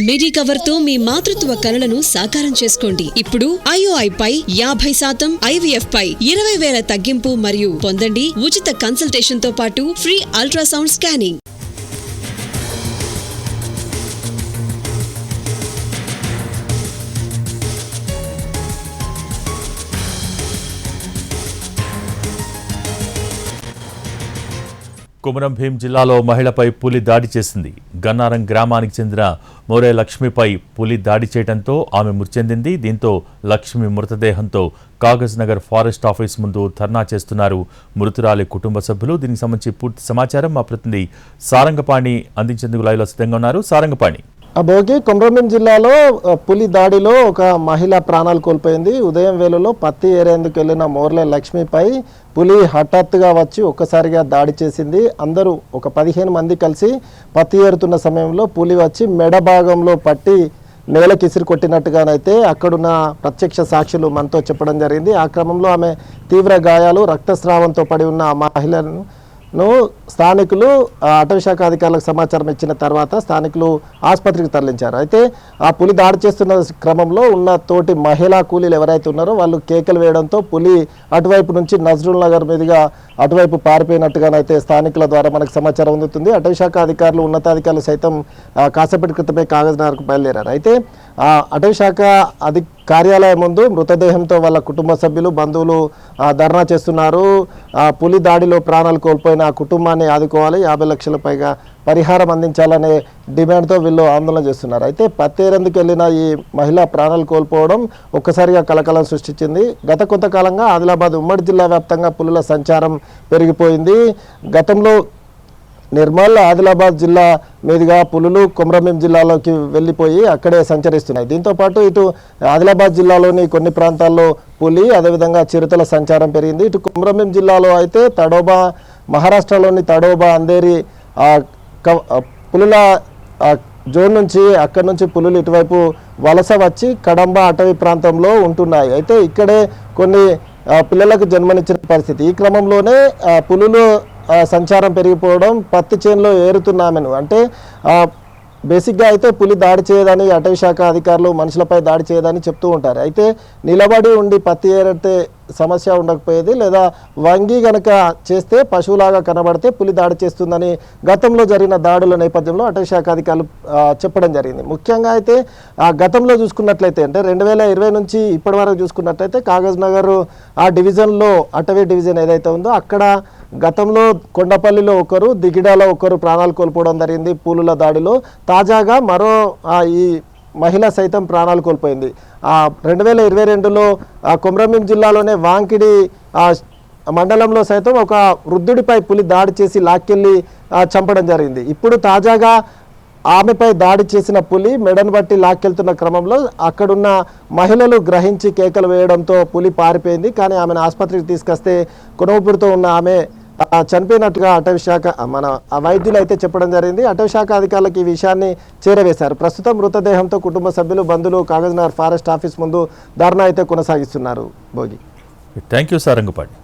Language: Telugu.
మిడి కవర్ తో మీ మాతృత్వ కలలను సాకారం చేసుకోండి. ఇప్పుడు IOI పై 50%, IVF పై 20,000 తగ్గింపు మరియు పొందండి ఉచిత కన్సల్టేషన్ తో పాటు free ultrasound scanning. Komaram Bheem జిల్లాలో మహిళపై పులి దాడి చేసింది. గన్నారం గ్రామానికి చెందిన మోరే లక్ష్మిపై పులి దాడి చేయడంతో ఆమె మృతి చెందింది. దీంతో లక్ష్మి మృతదేహంతో కాగజ్ నగర్ ఫారెస్ట్ ఆఫీస్ ముందు ధర్నా చేస్తున్నారు మృతురాలి కుటుంబ సభ్యులు. దీనికి సంబంధించి పూర్తి సమాచారం మా ప్రతినిధి సారంగపాణి అందించేందుకు లైవ్లో సిద్ధంగా ఉన్నారు. సారంగపాణి. భోగి కొమరంభీం జిల్లాలో పులి దాడిలో ఒక మహిళ ప్రాణాలు కోల్పోయింది. ఉదయం వేళలో పత్తి ఏరేందుకు వెళ్లిన మోర్లే లక్ష్మిపై పులి హఠాత్తుగా వచ్చి ఒక్కసారిగా దాడి చేసింది. అందరూ ఒక 15 మంది కలిసి పత్తి ఏరుతున్న సమయంలో పులి వచ్చి మెడ భాగంలో పట్టి నేలకి ఇసిరి కొట్టినట్టుగానైతే అక్కడున్న ప్రత్యక్ష సాక్షులు మనతో చెప్పడం జరిగింది. ఆ క్రమంలో ఆమె తీవ్ర గాయాలు, రక్తస్రావంతో పడి ఉన్న ఆ మహిళను స్థానికులు అటవీశాఖ అధికారులకు సమాచారం ఇచ్చిన తర్వాత స్థానికులు ఆసుపత్రికి తరలించారు. అయితే ఆ పులి దాడి చేస్తున్న క్రమంలో ఉన్న తోటి మహిళా కూలీలు ఎవరైతే ఉన్నారో వాళ్ళు కేకలు వేయడంతో పులి అటువైపు నుంచి నజ్రుల్ నగర్ మీదుగా అటువైపు పారిపోయినట్టుగానైతే స్థానికుల ద్వారా మనకు సమాచారం అందుతుంది. అటవీశాఖ అధికారులు, ఉన్నతాధికారులు సైతం కాసేపటి క్రితమే కాగజ్ నగర్కు బయలుదేరారు. అయితే అటవీశాఖ కార్యాలయం ముందు మృతదేహంతో వాళ్ళ కుటుంబ సభ్యులు, బంధువులు ధర్నా చేస్తున్నారు. పులి దాడిలో ప్రాణాలు కోల్పోయిన ఆ కుటుంబాన్ని ఆదుకోవాలి, 50 లక్షల పైగా పరిహారం అందించాలనే డిమాండ్తో వీళ్ళు ఆందోళన చేస్తున్నారు. అయితే పత్తేరేందుకు వెళ్ళిన ఈ మహిళ ప్రాణాలు కోల్పోవడం ఒక్కసారిగా కలకలం సృష్టించింది. గత కొంతకాలంగా ఆదిలాబాద్ ఉమ్మడి జిల్లా వ్యాప్తంగా పులుల సంచారం పెరిగిపోయింది. గతంలో నిర్మల్, ఆదిలాబాద్ జిల్లా మీదుగా పులులు కొమరంభీం జిల్లాలోకి వెళ్ళిపోయి అక్కడే సంచరిస్తున్నాయి. దీంతోపాటు ఇటు ఆదిలాబాద్ జిల్లాలోని కొన్ని ప్రాంతాల్లో పులి, అదేవిధంగా చిరుతల సంచారం పెరిగింది. ఇటు కొమరంభీం జిల్లాలో అయితే తడోబా, మహారాష్ట్రలోని తడోబా, అందేరి పులుల జోన్ నుంచి అక్కడి నుంచి పులులు ఇటువైపు వలస వచ్చి కడంబ అటవీ ప్రాంతంలో ఉంటున్నాయి. అయితే ఇక్కడే కొన్ని పిల్లలకు జన్మనిచ్చిన పరిస్థితి. ఈ క్రమంలోనే పులులు సంచారం పెరిగిపోవడం, పత్తి చేనులో ఏరుతున్నామెను అంటే బేసిక్గా అయితే పులి దాడి చేయదని అటవీశాఖ అధికారులు మనుషులపై దాడి చేయదని చెప్తూ ఉంటారు. అయితే నిలబడి ఉండి పత్తి ఏరితే సమస్య ఉండకపోయేది, లేదా వంగి గనక చేస్తే పశువులాగా కనబడితే పులి దాడి చేస్తుందని గతంలో జరిగిన దాడుల నేపథ్యంలో అటవీశాఖ అధికారులు చెప్పడం జరిగింది. ముఖ్యంగా అయితే గతంలో చూసుకున్నట్లయితే అంటే 2020 నుంచి ఇప్పటి వరకు చూసుకున్నట్లయితే కాగజ్ నగర్ ఆ డివిజన్లో, అటవీ డివిజన్ ఏదైతే ఉందో అక్కడ గతంలో కొండపల్లిలో ఒకరు, దిగిడాలో ఒకరు ప్రాణాలు కోల్పోవడం జరిగింది పులుల దాడిలో. తాజాగా మరో ఈ మహిళ సైతం ప్రాణాలు కోల్పోయింది. 2022లో కొమరంభీం జిల్లాలోనే వాంకిడి మండలంలో సైతం ఒక వృద్ధుడిపై పులి దాడి చేసి లాక్కెళ్ళి చంపడం జరిగింది. ఇప్పుడు తాజాగా ఆమెపై దాడి చేసిన పులి మెడను బట్టి లాక్కెళ్తున్న క్రమంలో అక్కడున్న మహిళలు గ్రహించి కేకలు వేయడంతో పులి పారిపోయింది. కానీ ఆమెను ఆసుపత్రికి తీసుకొస్తే కొనవూపిరితో ఉన్న ఆమె చనిపోయినట్టుగా అటవీశాఖ వైద్యులు అయితే చెప్పడం జరిగింది. అటవీశాఖ అధికారులకు ఈ విషయాన్ని చేరవేశారు. ప్రస్తుతం మృతదేహంతో కుటుంబ సభ్యులు, బంధువులు కాగజ్ నగర్ ఫారెస్ట్ ఆఫీస్ ముందు ధర్నా అయితే కొనసాగిస్తున్నారు. భోగి. Thank you Sarangapani.